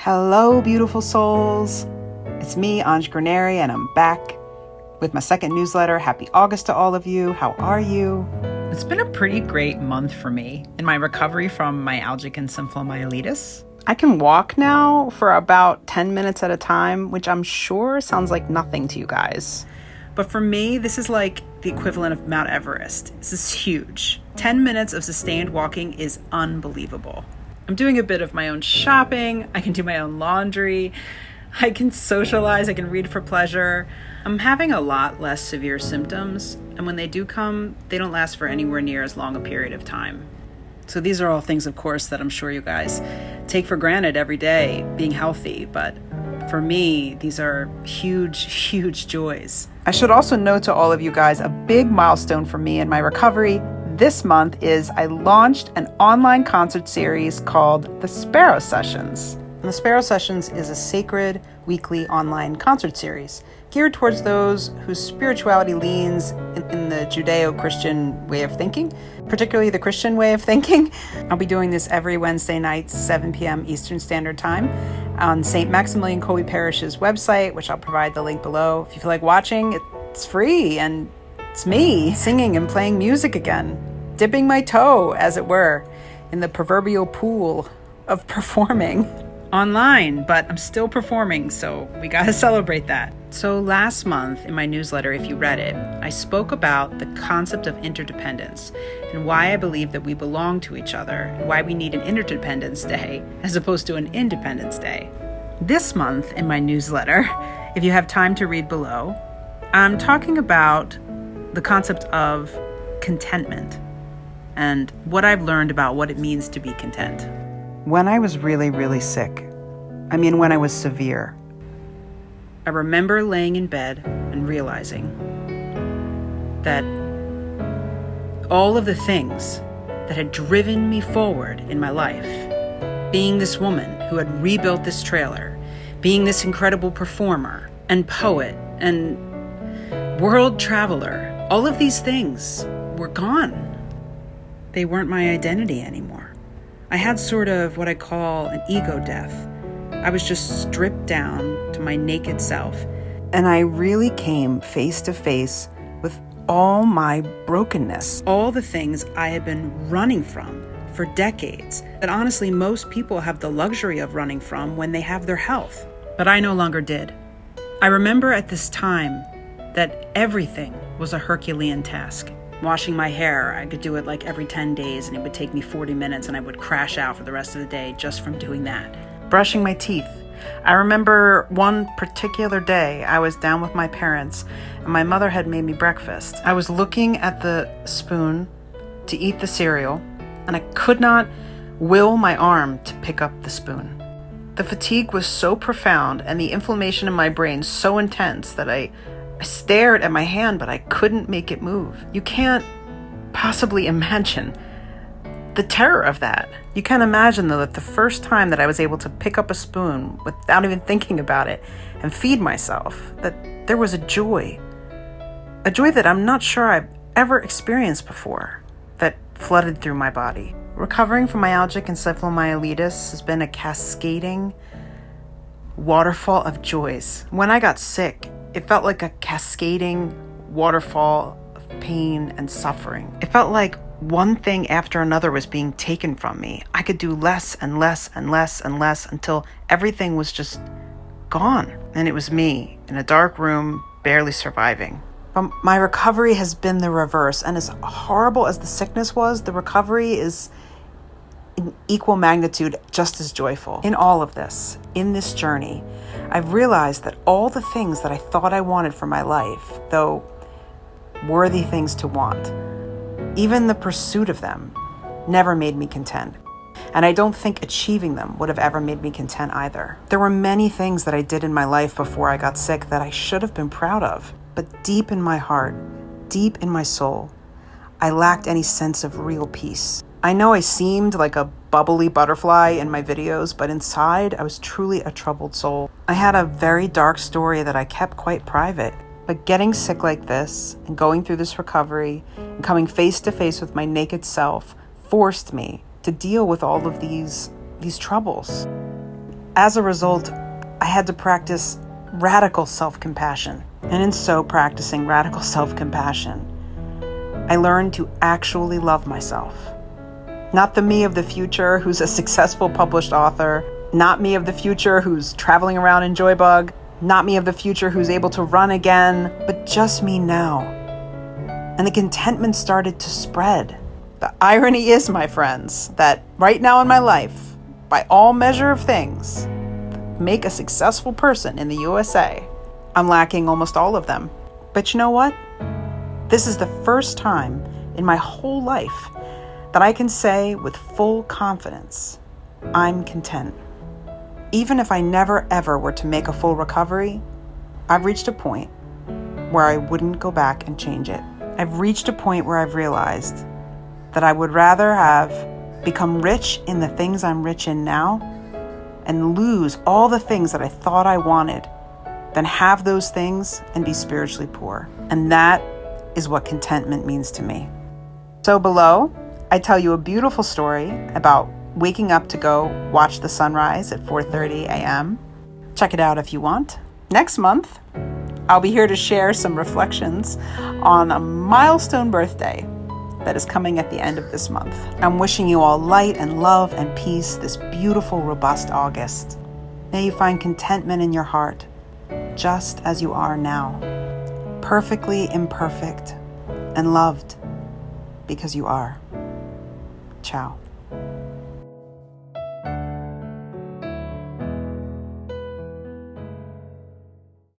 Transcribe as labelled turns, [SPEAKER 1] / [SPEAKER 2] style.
[SPEAKER 1] Hello, beautiful souls. It's me, Anj Granary, and I'm back with my second newsletter. Happy August to all of you. How are you?
[SPEAKER 2] It's been a pretty great month for me in my recovery from myalgic encephalomyelitis.
[SPEAKER 1] I can walk now for about 10 minutes at a time, which I'm sure sounds like nothing to you guys.
[SPEAKER 2] But for me, this is like the equivalent of Mount Everest. This is huge. 10 minutes of sustained walking is unbelievable. I'm doing a bit of my own shopping. I can do my own laundry. I can socialize. I can read for pleasure. I'm having a lot less severe symptoms. And when they do come, they don't last for anywhere near as long a period of time. So these are all things, of course, that I'm sure you guys take for granted every day, being healthy. But for me, these are huge, huge joys.
[SPEAKER 1] I should also note to all of you guys, a big milestone for me in my recovery this month is I launched an online concert series called The Sparrow Sessions. And The Sparrow Sessions is a sacred weekly online concert series geared towards those whose spirituality leans in the Judeo-Christian way of thinking, particularly the Christian way of thinking. I'll be doing this every Wednesday night, 7 p.m. Eastern Standard Time on St. Maximilian Kolbe Parish's website, which I'll provide the link below. If you feel like watching, it's free, and it's me singing and playing music again, dipping my toe, as it were, in the proverbial pool of performing.
[SPEAKER 2] Online, but I'm still performing, so we gotta celebrate that. So last month in my newsletter, if you read it, I spoke about the concept of interdependence and why I believe that we belong to each other and why we need an Interdependence Day as opposed to an Independence Day. This month in my newsletter, if you have time to read below, I'm talking about the concept of contentment and what I've learned about what it means to be content.
[SPEAKER 1] When I was really, really sick, when I was severe,
[SPEAKER 2] I remember laying in bed and realizing that all of the things that had driven me forward in my life, being this woman who had rebuilt this trailer, being this incredible performer and poet and world traveler, all of these things were gone. They weren't my identity anymore. I had sort of what I call an ego death. I was just stripped down to my naked self.
[SPEAKER 1] And I really came face to face with all my brokenness.
[SPEAKER 2] All the things I had been running from for decades that honestly most people have the luxury of running from when they have their health. But I no longer did. I remember at this time that everything was a Herculean task. Washing my hair, I could do it like every 10 days and it would take me 40 minutes and I would crash out for the rest of the day just from doing that.
[SPEAKER 1] Brushing my teeth. I remember one particular day I was down with my parents and my mother had made me breakfast. I was looking at the spoon to eat the cereal and I could not will my arm to pick up the spoon. The fatigue was so profound and the inflammation in my brain so intense that I stared at my hand, but I couldn't make it move. You can't possibly imagine the terror of that. You can't imagine, though, that the first time that I was able to pick up a spoon without even thinking about it and feed myself, that there was a joy that I'm not sure I've ever experienced before that flooded through my body. Recovering from myalgic encephalomyelitis has been a cascading waterfall of joys. When I got sick, it felt like a cascading waterfall of pain and suffering. It felt like one thing after another was being taken from me. I could do less and less and less and less until everything was just gone. And it was me in a dark room, barely surviving. But my recovery has been the reverse. And as horrible as the sickness was, the recovery is in equal magnitude, just as joyful. In all of this, in this journey, I've realized that all the things that I thought I wanted for my life, though worthy things to want, even the pursuit of them never made me content. And I don't think achieving them would have ever made me content either. There were many things that I did in my life before I got sick that I should have been proud of. But deep in my heart, deep in my soul, I lacked any sense of real peace. I know I seemed like a bubbly butterfly in my videos, but inside I was truly a troubled soul. I had a very dark story that I kept quite private. But getting sick like this and going through this recovery and coming face to face with my naked self forced me to deal with all of these troubles. As a result, I had to practice radical self-compassion. And in so practicing radical self-compassion, I learned to actually love myself. Not the me of the future who's a successful published author, not me of the future who's traveling around in Joybug, not me of the future who's able to run again, but just me now. And the contentment started to spread. The irony is, my friends, that right now in my life, by all measure of things, make a successful person in the USA, I'm lacking almost all of them. But you know what? This is the first time in my whole life that I can say with full confidence, I'm content. Even if I never ever were to make a full recovery, I've reached a point where I wouldn't go back and change it. I've reached a point where I've realized that I would rather have become rich in the things I'm rich in now and lose all the things that I thought I wanted than have those things and be spiritually poor. And that is what contentment means to me. So below, I tell you a beautiful story about waking up to go watch the sunrise at 4:30 a.m. Check it out if you want. Next month, I'll be here to share some reflections on a milestone birthday that is coming at the end of this month. I'm wishing you all light and love and peace this beautiful, robust August. May you find contentment in your heart, just as you are now, perfectly imperfect and loved because you are. Ciao.